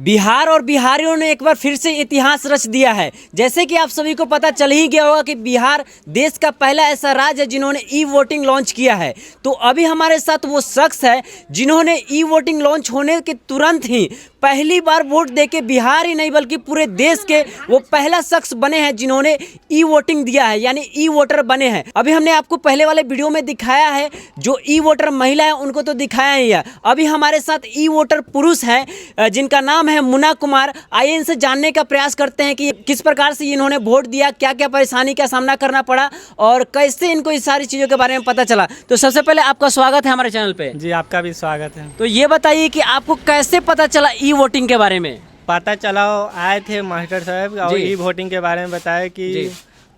बिहार और बिहारियों ने एक बार फिर से इतिहास रच दिया है। जैसे कि आप सभी को पता चल ही गया होगा कि बिहार देश का पहला ऐसा राज्य है जिन्होंने ई वोटिंग लॉन्च किया है। तो अभी हमारे साथ वो शख्स है जिन्होंने ई वोटिंग लॉन्च होने के तुरंत ही पहली बार वोट देके बिहार ही नहीं बल्कि पूरे देश के वो पहला शख्स बने हैं जिन्होंने ई वोटिंग दिया है, यानी ई वोटर बने हैं। अभी हमने आपको पहले वाले वीडियो में दिखाया है, जो ई वोटर महिला है उनको तो दिखाया ही है। अभी हमारे साथ ई वोटर पुरुष हैं जिनका नाम है मुन्ना कुमार। आइए इनसे जानने का प्रयास करते हैं कि किस प्रकार से इन्होंने वोट दिया, क्या क्या परेशानी का सामना करना पड़ा और कैसे इनको इस सारी चीज़ों के बारे में पता चला। तो सबसे पहले आपका स्वागत है हमारे चैनल पे। जी, आपका भी स्वागत है। तो ये बताइए कि आपको कैसे पता चला ई वोटिंग के बारे में? पता चला आए थे मास्टर साहब और जी। ई वोटिंग के बारे में बताया कि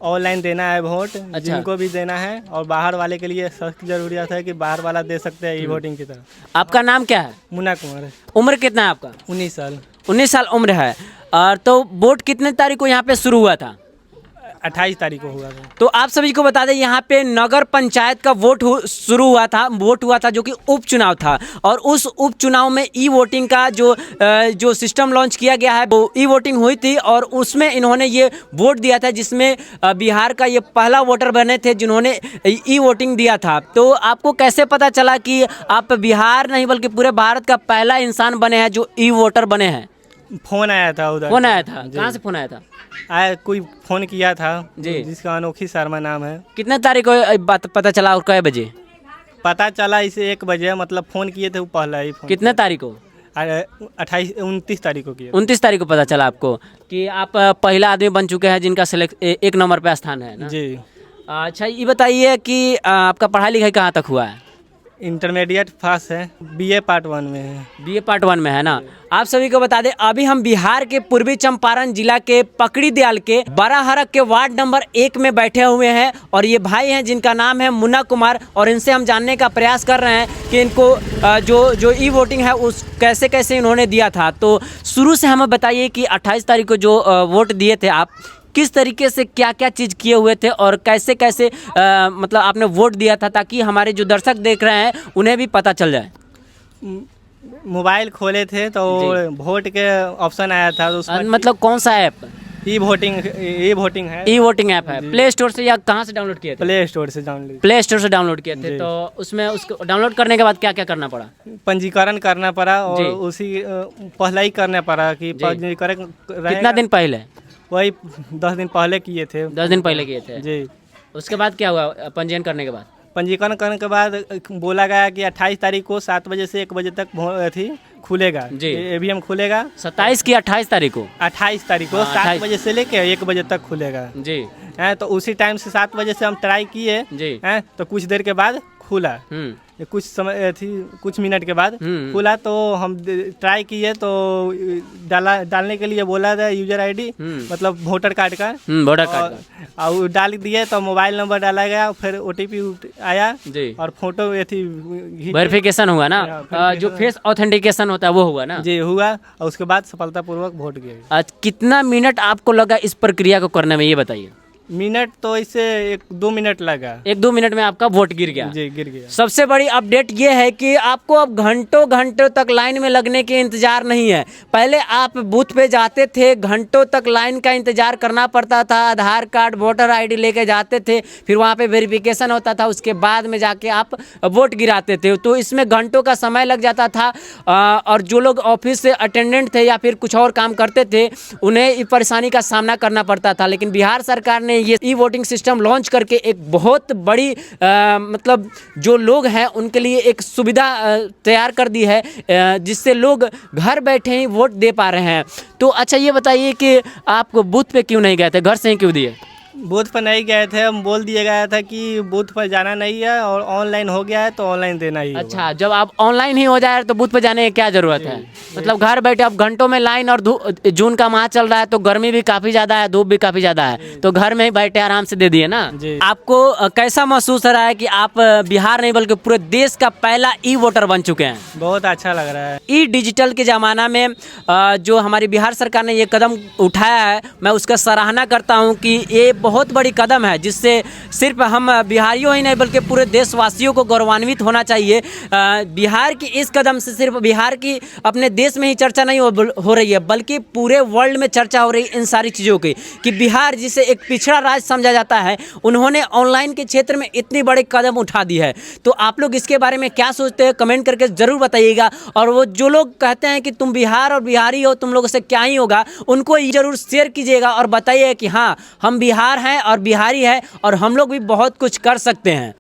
ऑनलाइन देना है वोट, जिनको भी देना है, और बाहर वाले के लिए सख्त जरूरियत है कि बाहर वाला दे सकते हैं ई वोटिंग की तरह। आपका नाम क्या है? मुन्ना कुमार। उम्र कितना है आपका? 19 साल। 19 साल उम्र है। और तो वोट कितने तारीख को यहाँ पे शुरू हुआ था? 28 तारीख को हुआ था। तो आप सभी को बता दें यहाँ पे नगर पंचायत का शुरू हुआ था जो कि उपचुनाव था। और उस उपचुनाव में ई वोटिंग का जो सिस्टम लॉन्च किया गया है वो ई वोटिंग हुई थी और उसमें इन्होंने ये वोट दिया था, जिसमें बिहार का ये पहला वोटर बने थे जिन्होंने ई वोटिंग दिया था। तो आपको कैसे पता चला कि आप बिहार नहीं बल्कि पूरे भारत का पहला इंसान बने हैं जो ई वोटर बने हैं? फोन आया था उधर। फोन आया था? कहाँ से फोन आया था? कोई फोन किया था जी, जिसका अनोखी शर्मा नाम है। कितने तारीख को बात पता चला और कै बजे पता चला? इसे 1 बजे, मतलब फोन किए थे वो पहला ही फोन। कितने तारीख को? 29 तारीख को किया। 29 तारीख को पता चला आपको कि आप पहला आदमी बन चुके हैं जिनका एक नंबर पे स्थान है ना? जी। अच्छा, ये बताइए कि आपका पढ़ाई लिखाई कहाँ तक हुआ है? इंटरमीडिएट पास है, बीए पार्ट 1 में है। बीए पार्ट 1 में है ना? आप सभी को बता दें अभी हम बिहार के पूर्वी चंपारण जिला के पकड़ी दयाल के बराहरक के वार्ड नंबर 1 में बैठे हुए हैं और ये भाई हैं जिनका नाम है मुन्ना कुमार। और इनसे हम जानने का प्रयास कर रहे हैं कि इनको जो ई वोटिंग है उस कैसे कैसे इन्होंने दिया था। तो शुरू से हमें बताइए कि 28 तारीख को जो वोट दिए थे आप, किस तरीके से क्या क्या चीज़ किए हुए थे और कैसे कैसे मतलब आपने वोट दिया था, ताकि हमारे जो दर्शक देख रहे हैं उन्हें भी पता चल जाए। मोबाइल खोले थे तो वोट के ऑप्शन आया था, तो उसमें मतलब कौन सा ऐप? ई वोटिंग है। ई वोटिंग ऐप है। प्ले स्टोर से या कहाँ से डाउनलोड किए थे? प्ले स्टोर से डाउनलोड। प्ले स्टोर से डाउनलोड किए थे। तो उसमें उसको डाउनलोड करने के बाद क्या क्या करना पड़ा? पंजीकरण करना पड़ा और उसी पहले ही करना पड़ा कि पंजीकरण कितना दिन पहले? वही 10 दिन पहले किए थे। 10 दिन पहले किए थे जी। उसके बाद क्या हुआ पंजीकरण करने के बाद? पंजीकरण करने के बाद बोला गया कि 28 तारीख को 7 बजे से 1 बजे तक खुलेगा जी, ईवीएम खुलेगा। 27 की 28 तारीख को? 28 तारीख को 7 बजे से लेके 1 बजे तक खुलेगा जी। तो उसी टाइम से 7 बजे से हम ट्राई किए जी। तो कुछ देर के बाद खुला, कुछ समय थी, कुछ मिनट के बाद खुला। तो हम ट्राई किए तो डालने के लिए बोला था यूजर आईडी, मतलब वोटर कार्ड का। वोटर कार्ड और डाल दिए तो मोबाइल नंबर डाला गया, फिर ओटीपी आया जी। और फोटो थी, वेरिफिकेशन हुआ ना, जो फेस ऑथेंटिकेशन होता है वो हुआ ना जी, हुआ। और उसके बाद सफलतापूर्वक वोट गया। कितना मिनट आपको लगा इस प्रक्रिया को करने में, ये बताइए? मिनट तो इससे 1-2 मिनट लगा। 1-2 मिनट में आपका वोट गिर गया? जी, गिर गया। सबसे बड़ी अपडेट ये है कि आपको अब घंटों घंटों तक लाइन में लगने के इंतजार नहीं है। पहले आप बूथ पे जाते थे, घंटों तक लाइन का इंतजार करना पड़ता था, आधार कार्ड वोटर आईडी लेके जाते थे, फिर वहाँ पे वेरिफिकेशन होता था, उसके बाद में जाके आप वोट गिराते थे। तो इसमें घंटों का समय लग जाता था और जो लोग ऑफिस से अटेंडेंट थे या फिर कुछ और काम करते थे उन्हें परेशानी का सामना करना पड़ता था। लेकिन बिहार सरकार ने ये ई वोटिंग सिस्टम लॉन्च करके एक बहुत बड़ी मतलब जो लोग हैं उनके लिए एक सुविधा तैयार कर दी है, जिससे लोग घर बैठे ही वोट दे पा रहे हैं। तो अच्छा, ये बताइए कि आप बूथ पे क्यों नहीं गए थे, घर से ही क्यों दिए? बूथ पर नहीं गए थे, हम बोल दिया गया था कि बूथ पर जाना नहीं है और ऑनलाइन हो गया है तो ऑनलाइन देना ही। अच्छा, जब आप ऑनलाइन ही हो जाए तो बूथ पर जाने की क्या जरूरत है? मतलब घर बैठे अब घंटों में लाइन, और जून का माह चल रहा है तो गर्मी भी काफी ज्यादा है, धूप भी काफी ज्यादा है, तो घर में ही बैठे आराम से दे दिए ना। आपको कैसा महसूस हो रहा है कि आप बिहार नहीं बल्कि पूरे देश का पहला ई वोटर बन चुके हैं? बहुत अच्छा लग रहा है। ई डिजिटल के ज़माना में जो हमारी बिहार सरकार ने ये कदम उठाया है, मैं उसका सराहना करता हूँ कि ये बहुत बड़ी कदम है, जिससे सिर्फ हम बिहारियों ही नहीं बल्कि पूरे देशवासियों को गौरवान्वित होना चाहिए। बिहार की इस कदम से सिर्फ बिहार की अपने देश में ही चर्चा नहीं हो रही है, बल्कि पूरे वर्ल्ड में चर्चा हो रही है इन सारी चीज़ों की, कि बिहार जिसे एक पिछड़ा राज्य समझा जाता है, उन्होंने ऑनलाइन के क्षेत्र में इतनी बड़ी कदम उठा दी है। तो आप लोग इसके बारे में क्या सोचते हैं, कमेंट करके ज़रूर बताइएगा। और वो जो लोग कहते हैं कि तुम बिहार और बिहारी हो, तुम लोगों से क्या ही होगा, उनको ज़रूर शेयर कीजिएगा और बताइए कि हाँ, हम बिहार हैं और बिहारी हैं और हम लोग भी बहुत कुछ कर सकते हैं।